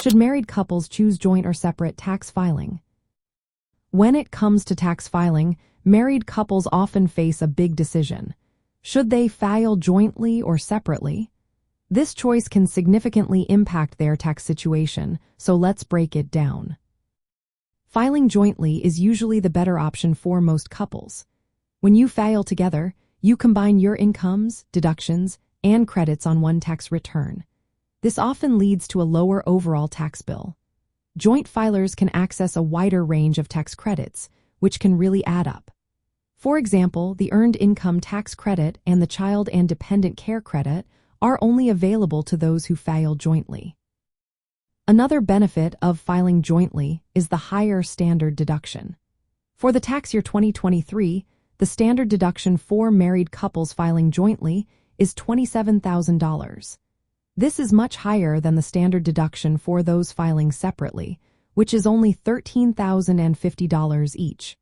Should married couples choose joint or separate tax filing? When it comes to tax filing, married couples often face a big decision. Should they file jointly or separately? This choice can significantly impact their tax situation, so let's break it down. Filing jointly is usually the better option for most couples. When you file together, you combine your incomes, deductions, and credits on one tax return. This often leads to a lower overall tax bill. Joint filers can access a wider range of tax credits, which can really add up. For example, the Earned Income Tax Credit and the Child and Dependent Care Credit are only available to those who file jointly. Another benefit of filing jointly is the higher standard deduction. For the tax year 2023, the standard deduction for married couples filing jointly is $27,000. This is much higher than the standard deduction for those filing separately, which is only $13,050 each.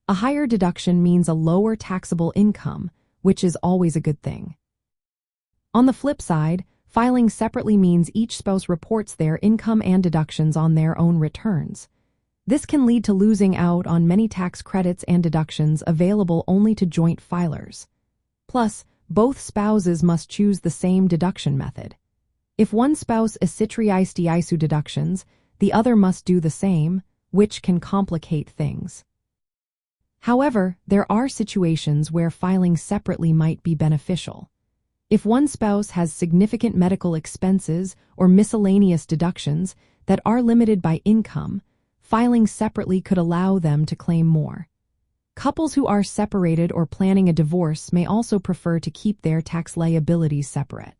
A higher deduction means a lower taxable income, which is always a good thing. On the flip side, filing separately means each spouse reports their income and deductions on their own returns. This can lead to losing out on many tax credits and deductions available only to joint filers. Plus, both spouses must choose the same deduction method. If one spouse ISU deductions, the other must do the same, which can complicate things. However, there are situations where filing separately might be beneficial. If one spouse has significant medical expenses or miscellaneous deductions that are limited by income, filing separately could allow them to claim more. Couples who are separated or planning a divorce may also prefer to keep their tax liabilities separate.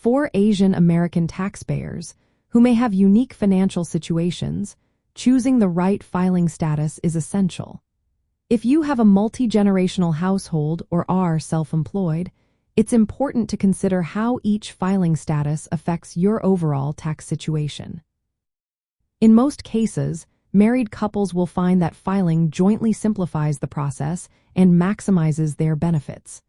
For Asian American taxpayers, who may have unique financial situations, choosing the right filing status is essential. If you have a multi-generational household or are self-employed, it's important to consider how each filing status affects your overall tax situation. In most cases, married couples will find that filing jointly simplifies the process and maximizes their benefits.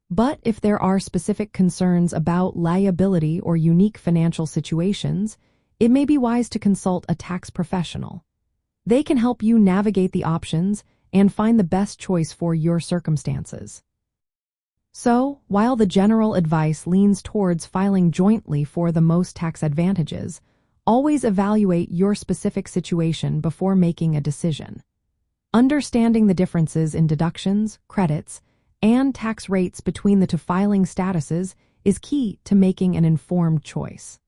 But if there are specific concerns about liability or unique financial situations, it may be wise to consult a tax professional. They can help you navigate the options and find the best choice for your circumstances. So, while the general advice leans towards filing jointly for the most tax advantages, always evaluate your specific situation before making a decision. Understanding the differences in deductions, credits, and tax rates between the two filing statuses is key to making an informed choice.